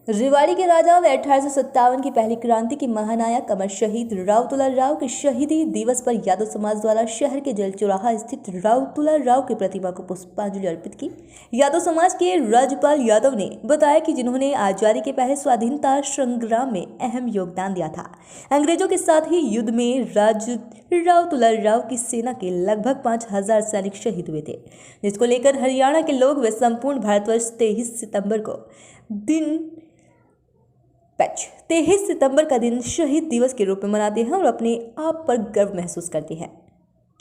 रेवाड़ी के राजा व 1857 की पहली क्रांति के महानायक अमर शहीद राव तुला राव के शहीदी दिवस पर यादव समाज द्वारा शहर के जल चौराहा स्थित राव तुला राव की प्रतिमा को पुष्पांजलि अर्पित की। यादव समाज के राज्यपाल यादव ने बताया कि जिन्होंने आजादी के पहले स्वाधीनता संग्राम में अहम योगदान दिया था। अंग्रेजों के साथ ही युद्ध में राव तुला राव की सेना के लगभग 5000 सैनिक शहीद हुए थे, जिसको लेकर हरियाणा के लोग व संपूर्ण भारतवर्ष 23 सितंबर का दिन शहीद दिवस के रूप में मनाते हैं और अपने आप पर गर्व महसूस करते हैं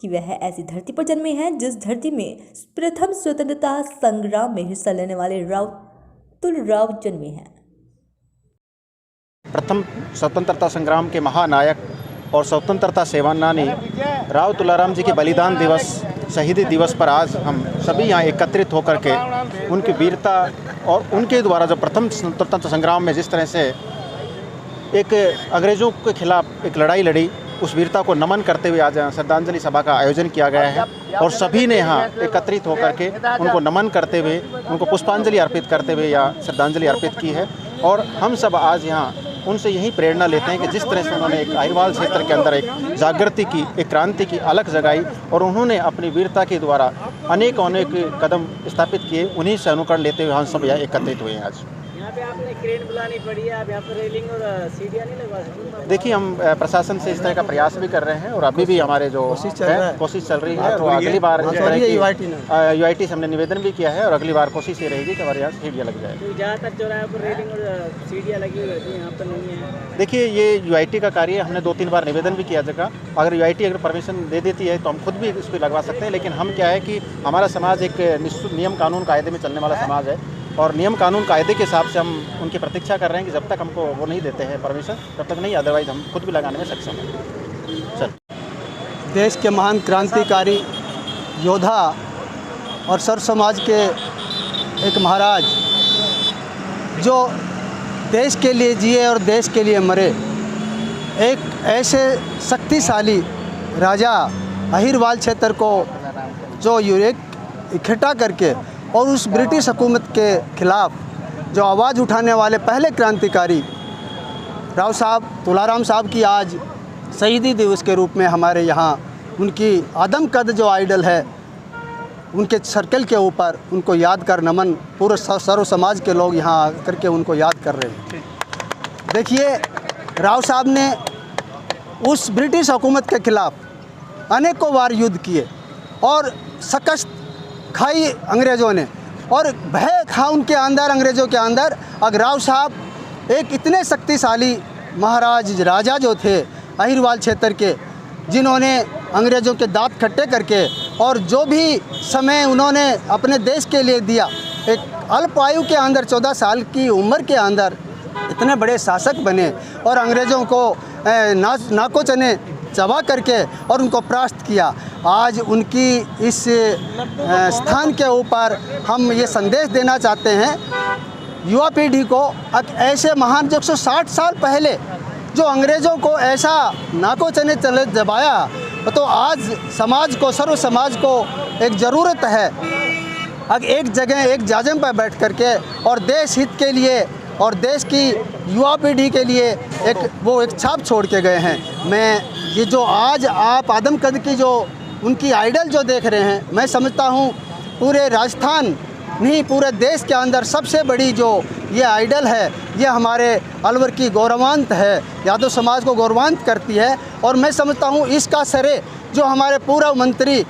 कि वह ऐसी धरती पर जन्मे हैं जिस धरती में प्रथम स्वतंत्रता संग्राम में हिस्सा लेने वाले राव तुला राव जन्मे हैं। प्रथम स्वतंत्रता संग्राम के महानायक और स्वतंत्रता सेनानी राव तुलाराम जी के बलिदान दिवस शहीदी दिवस पर आज हम सभी यहाँ एकत्रित होकर के उनकी वीरता और उनके द्वारा जो प्रथम स्वतंत्रता संग्राम में जिस तरह से एक अंग्रेज़ों के खिलाफ एक लड़ाई लड़ी, उस वीरता को नमन करते हुए आज श्रद्धांजलि सभा का आयोजन किया गया है और सभी ने यहाँ एकत्रित होकर के उनको नमन करते हुए, उनको पुष्पांजलि अर्पित करते हुए या श्रद्धांजलि अर्पित की है। और हम सब आज यहाँ उनसे यही प्रेरणा लेते हैं कि जिस तरह से उन्होंने एक अहिरवाल क्षेत्र के अंदर एक जागृति की, एक क्रांति की अलख जगाई और उन्होंने अपनी वीरता के द्वारा अनेक कदम स्थापित किए, उन्हीं से अनुकरण लेते हुए हम सब यहाँ एकत्रित हुए हैं। आज यहाँ पे आपने क्रेन बुलानी पड़ी है, आप यहाँ पर रेलिंग और सीढ़ियाँ नहीं लगवा सकते? देखिए, हम प्रशासन से इस तरह का प्रयास भी कर रहे हैं और अभी भी हमारे जो कोशिश चल रही है और अगली बार इस तरह की UIT से हमने निवेदन भी किया है और अगली बार कोशिश ये रहेगी कि हमारे यहाँ सीढ़ियाँ लग जाए। ज़्यादातर चौराहे पर रेलिंग और सीढ़ियाँ लगी हुई होती है, यहाँ पर नहीं है। देखिए, ये UIT का कार्य हमने 2-3 बार निवेदन भी किया जगह, अगर UIT अगर परमिशन दे देती है तो हम खुद भी इस पर लगवा सकते हैं। लेकिन हम क्या है कि हमारा समाज एक निश्चित नियम कानून कायदे में चलने वाला समाज है और नियम कानून कायदे के हिसाब से हम उनकी प्रतीक्षा कर रहे हैं कि जब तक हमको वो नहीं देते हैं परमिशन तब तक नहीं, अदरवाइज हम खुद भी लगाने में सक्षम हैं। सर, देश के महान क्रांतिकारी योद्धा और सर्व समाज के एक महाराज जो देश के लिए जिए और देश के लिए मरे, एक ऐसे शक्तिशाली राजा अहिरवाल क्षेत्र को जो इकट्ठा करके और उस ब्रिटिश हुकूमत के ख़िलाफ़ जो आवाज़ उठाने वाले पहले क्रांतिकारी राव साहब तुलाराम साहब की आज शहीदी दिवस के रूप में हमारे यहाँ उनकी आदमकद जो आइडल है उनके सर्कल के ऊपर उनको याद कर नमन पूरे सर्व समाज के लोग यहाँ आकर के उनको याद कर रहे हैं। देखिए, राव साहब ने उस ब्रिटिश हुकूमत के ख़िलाफ़ अनेकों बार युद्ध किए और शिकस्त खाई अंग्रेज़ों ने और भय था उनके अंदर, अंग्रेज़ों के अंदर। अगर राव साहब एक इतने शक्तिशाली महाराज राजा जो थे अहिरवाल क्षेत्र के, जिन्होंने अंग्रेज़ों के दांत खट्टे करके और जो भी समय उन्होंने अपने देश के लिए दिया, एक अल्प आयु के अंदर 14 साल की उम्र के अंदर इतने बड़े शासक बने और अंग्रेज़ों को नाको चने चबा करके और उनको परास्त किया। आज उनकी इस स्थान के ऊपर हम ये संदेश देना चाहते हैं युवा पीढ़ी को, ऐसे महान जो 160 साल पहले जो अंग्रेज़ों को ऐसा नाको चने चले दबाया, तो आज समाज को, सर्व समाज को एक ज़रूरत है अब एक जगह एक जाजम पर बैठ करके और देश हित के लिए और देश की युवा पीढ़ी के लिए एक छाप छोड़ के गए हैं। मैं ये जो आज आप आदमकद की जो उनकी आइडल जो देख रहे हैं, मैं समझता हूँ पूरे राजस्थान नहीं पूरे देश के अंदर सबसे बड़ी जो ये आइडल है, ये हमारे अलवर की गौरवान्वित है, यादव समाज को गौरवान्वित करती है। और मैं समझता हूँ इसका श्रेय जो हमारे पूर्व मंत्री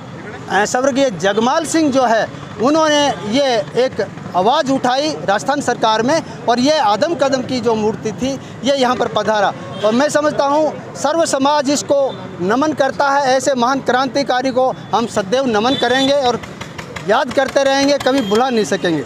स्वर्गीय जगमाल सिंह जो है, उन्होंने ये एक आवाज़ उठाई राजस्थान सरकार में और ये आदम कदम की जो मूर्ति थी ये यहाँ पर पधारा। और मैं समझता हूँ सर्व समाज इसको नमन करता है, ऐसे महान क्रांतिकारी को हम सदैव नमन करेंगे और याद करते रहेंगे, कभी भुला नहीं सकेंगे।